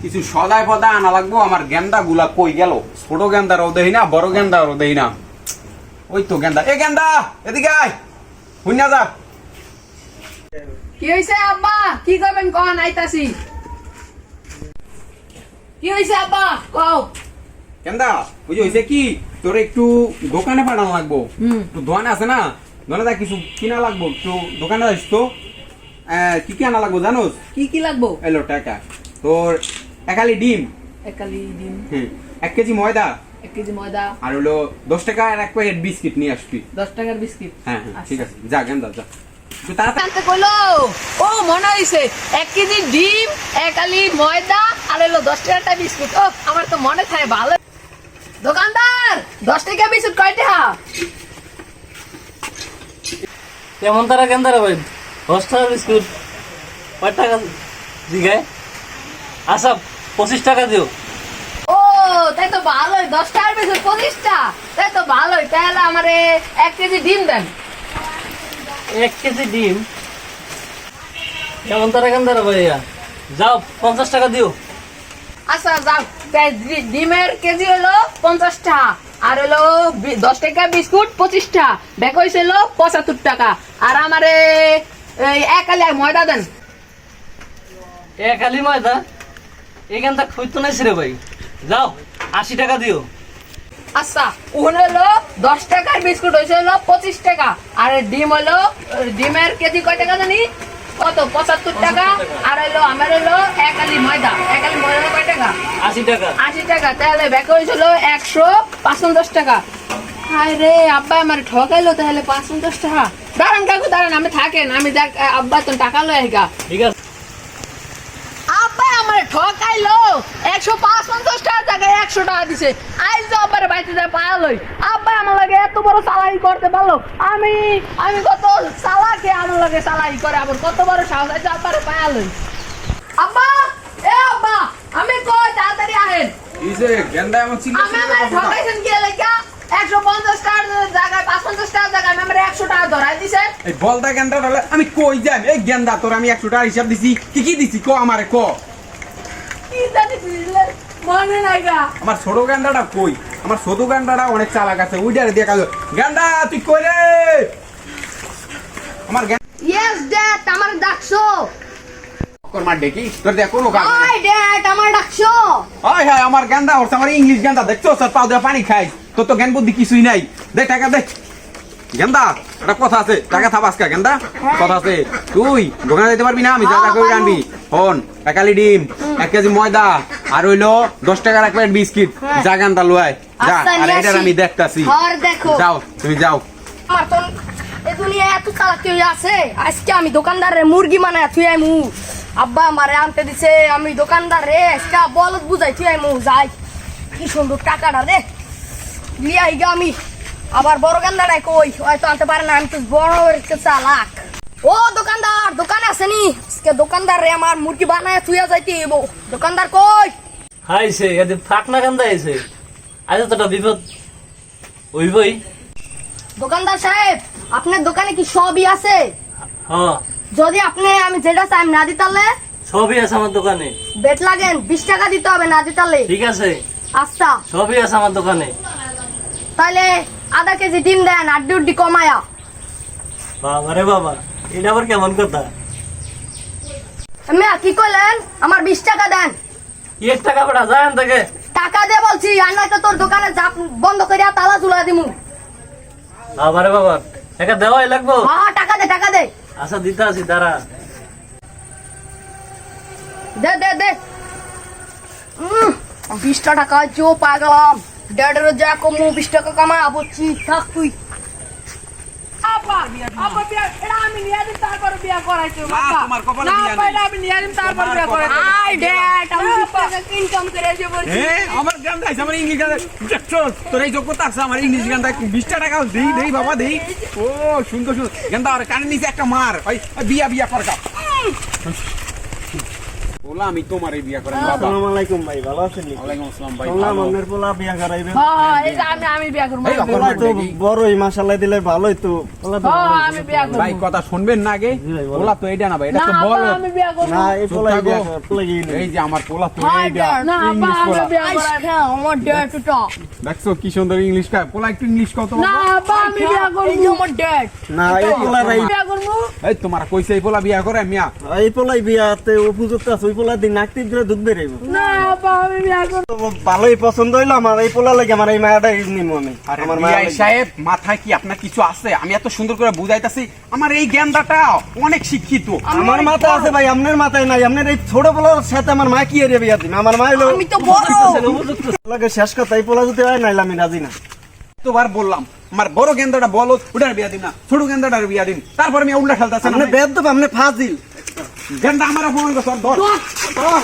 কিছু সদায় পদা আনা লাগবো। আমার গেন্দা গুলা কই গেল? ছোট গেন্দারও দেই না, বড় গেন্দারও দেই না। ওই তো গেন্দা, এ গেন্দা এদিকে আয়, হুইনা যা। কি হইছে আব্বা? কি করবেন কোন? আইতাছি। কি হইছে আব্বা? কও। গেন্দা ওই যে হইছে কি, তোর একটু দোকানে পাঠানো লাগবো। তো দোকানে আছে না, দোকানে যা কিছু কিনা লাগবো। তো দোকানে যাইস তো, কি কি আনা লাগবো জানোস? কি কি লাগবো? এলো টাকা তোর, একালি ডিম, একালি ডিম, 1 কেজি ময়দা, 1 কেজি ময়দা, আর হলো 10 টাকা আর 1 প্যাকেট বিস্কিট নিয়ে আসবি। 10 টাকার বিস্কিট। হ্যাঁ ঠিক আছে, যা গেন্দা যা। তো তাড়াতাড়ি আনতে কইলো। ও মনে হইছে 1 কেজি ডিম, একালি ময়দা আর হলো 10 টাকাটা বিস্কুট। ও আমার তো মনে থাকে ভালো। দোকানদার 10 টাকা বিস্কুট কয় টাকা? কেমন তারা কেন তারা ভাই? 10 টাকা বিস্কুট কয় টাকা দিঘায়? আচ্ছা 25 টাকা দিও। ও তাই তো ভালোই, 10 টাকার বিস্কুট 25 টা, তাই তো ভালোই। তাহলে আমারে 1 কেজি ডিম দেন। 1 কেজি ডিম কেমন তারা কেন তারা ভাইয়া? যাও 50 টাকা দিও। আচ্ছা যাও, তাই ডিমের কেজি হলো 50 টাকা, আর হলো 10 টাকা বিস্কুট 25 টাকা, ব্যাক হইছিল 75 টাকা। আর আমারে একালি ময়দা দেন। খালি ময়দা এখানটা খুঁজতো নাই রে ভাই। যাও 80 টাকা দিও। আচ্ছা ওখানে হলো 10 টাকার বিস্কুট হয়েছে হলো 25 টাকা, আর ডিম হলো, ডিমের কেজি কয় টাকা জানি? কত? 75 টাকা। আর হলো আমার হলো একালি ময়দা, একালি ময়দা কয় টাকা? 80 টাকা। 80 টাকা। তাহলে ব্যাক হয়েছিল 155 টাকা। হায় রে, আব্বা আমার ঠকাইলো তাহলে 55 টাকা। দাঁড়ান কাকু দাঁড়ান, আমি থাকেন, আমি আব্বা তো টাকা লয় আইগা। ঠিক আছে। আব্বা আমার ঠকাইলো, 155 টাকার জায়গায় 100 টাকা দিছে। আইজ তো আব্বার বাড়িতে যায় পায়ালই। আব্বা আমার লাগে এত বড় চালাকি করতে পারলো। আমি কত চালাকি, আমার লাগে চালাকি করে, আবার কত বড় সাহস আছে আব্বারে পায়ালই। আব্বা, এ আব্বা, আমি কই তাড়াতাড়ি আহেন। এই যে গেন্দা এমন চিল্লা আমি আমার ঠকাইছেন কি লাগা? 150 টাকার জায়গায় 55 টাকার জায়গায় আমার 100 টাকা ধরাই দিছেন। এই বলদা গেন্দা হলে আমি কই যাই? এই গেন্দা তোর আমি 100 টাকা হিসাব দিছি, কি কি দিছি ক আমারে ক। কি জানি দিলেন মনে নাই গা। আমার ছোট গেন্দাটা কই? আমার ছোট গেন্দাটা অনেক চালাক আছে, ওইটারে দিয়ে কাজ। গেন্দা তুই কই রে? আমার ইয়েস ড্যাড, আমার ডাকছো। মার দেখি তোর দেখ কোনো কাজ নাই। হাই ড্যাড, আমার ডাকছো। হাই হাই আমার গেন্দা হচ্ছে, আমার ইংলিশ গেন্দা দেখছো স্যার, পাও দিয়ে পানি খাই। তোর তো জ্ঞান বুদ্ধি কিছুই নাই। দে টাকা দে গেন্দা, একটা কথা আছে, টাকা থাপ আজকে গেন্দা, কথা আছে। তুই দোকানে যেতে পারবি না? আমি যা যা করে আনবি হন, একালি ডিম, 1 কেজি ময়দা, আর হইলো 10 টাকার 1 প্যাকেট বিস্কিট। যা গেন্দা লয় যা। আর এটার আমি দেখতাছি। যাও তুমি যাও। আমার তো এই দুনিয়া এত চালাকি হয়ে আছে, আজকে আমি দোকানদারের মুরগি মানায় থুই আইমু। আব্বা আমারে আনতে দিছে, আমি দোকানদারে আজকে বলদ বুঝাই থুই আইমু। যাই, কি সুন্দর টাকাটা রে লিয়াই গা আমি। আবার বড় গান্দাটাই কই, হয়তো আনতে পারে না, আমি তো বড় একটা চালাক। ও দোকানদার, দোকানে আসেনি? আজকে দোকানদার রে আমার মুরগি বানায় থুইয়া যাইতে হইব। দোকানদার কই? হাইছে এদি ফাক না কান্দা আইছে। আজ তোটা বিপদ হইবই। দোকানদার সাহেব, আপনার দোকানে কি সবই আছে? হ্যাঁ যদি আপনি আমি যেটা চাই না দিতালে সবই আছে আমার দোকানে। বেট লাগেন 20 টাকা দিতে হবে না দিতালে। ঠিক আছে, আচ্ছা সবই আছে আমার দোকানে। তাহলে আধা কেজি ডিম দেন, আড্ডি উড্ডি কমায়া। বাবা রে বাবা, এটা আবার কেমন কথা? আমি কি কইলেন? আমার 20 টাকা দেন। 1 টাকা বেটা যায় থেকে। টাকা দে বলছি, আর নয়তো তোর দোকানে জাপ বন্ধ করিয়া তালা ঝুলা দিমু। বাবা রে বাবা, টাকা দেওয়াই লাগবো। হ্যাঁ টাকা দে, টাকা দে। আচ্ছা দিতে আছি, দাঁড়া। দে দে দে। 20 টাকা চো পাগলাম। ডেডের যা কমু 20 টাকা কামা বুঝছি। থাক তুই। আব্বা, আব্বা বিয়া, এটা আমি নিয়ে দিন তারপর বিয়া করাইছো। না, তোমার কপালে বিয়া নাই। না, এটা আমি নিয়ে দিন তারপর বিয়া করাইছো। আই ড্যাড, আমি 20 টাকা ইনকাম করে যে বলছি। আমার গেন্দা আছে, আমার ইংলিশ গেন্দা দেখছো? তোর এই যোগ্যতা আছে, আমার ইংলিশ গেন্দা 20 টাকা দেই দেই বাবা দেই। ও সুন্দর সুন্দর গেন্দা, আর কানে নিচে একটা মার। ওই বিয়া বিয়া করকা। বলা আমি তোমারই বিয়া করাই বাবা। আসসালামু আলাইকুম ভাই, ভালো আছেন নি? ওয়ালাইকুম আসসালাম ভাই। শুনলাম ভালো। আপনার পোলা বিয়া করাইবে। হ্যাঁ এই যে আমি বিয়া করবো এই বাবা। পোলা তো বড়ই মাশাআল্লাহ দিলে ভালোই তো। পোলা তো হ্যাঁ ভালোই। আমি বিয়া করবো ভাই কথা শুনবেন না আগে? জি ভাই, বলো। পোলা তো এইটা না ভাই, এটা না তো আব্বা বলো। আমি বিয়া করবো না এই পোলা চুপ বিয়া থাকো। পোলা গিয়ে এই যে আমার পোলা তো হ্যাঁ, এইটা না আব্বা ইংলিশ আমি পোলা। বিয়া করবো আজকে আমার ডেট এটা দেখছো কি সুন্দর ইংলিশ কা পোলা, একটু ইংলিশ কত না আব্বা আমি বিয়া এই যে করবো আমার ডেট না এই পোলা রাই বিয়া করবো এই তোমার কইছে এই পোলা বিয়া করে মিয়া? এই পোলাই বিয়াতে উপযুক্ত আছে, ওই পোলা দিন নাকতি ধরে দুধ বেরাইব। না আব্বা আমি বিয়া করবো তো ভালোই পছন্দ হইলো আমার এই পোলা লাগে, আমার এই মায়াটা নিমু আমি। আরে আমার বিআই মায়া সাহেব মাথায় কি আপনার কিছু আছে? আমি এত সুন্দর করে বুঝাইতাছি, আমার এই গেন্দাটা অনেক শিক্ষিত। আমার মাথা আছে ভাই, আপনার মাথায় নাই। আপনার এই ছোট পোলার সাথে আমার মা কি এর বিয়া দিবে? আমার মা হইলো আমি তো বড় পোলাকে শেষ কথা, এই পোলা যদি হয় নাইলে আমি রাজি না। তোবার বললাম আমার বড় গেন্দাটা বলো, ওটার বিয়া দিন না, ছোট গেন্দাটার বিয়া দিন। তারপর আমি উল্টা খেলতেছি আপনি বেদ দেব, আপনি ফাজিল। গেন্দা আমার অপমান করছো, ধর ধর।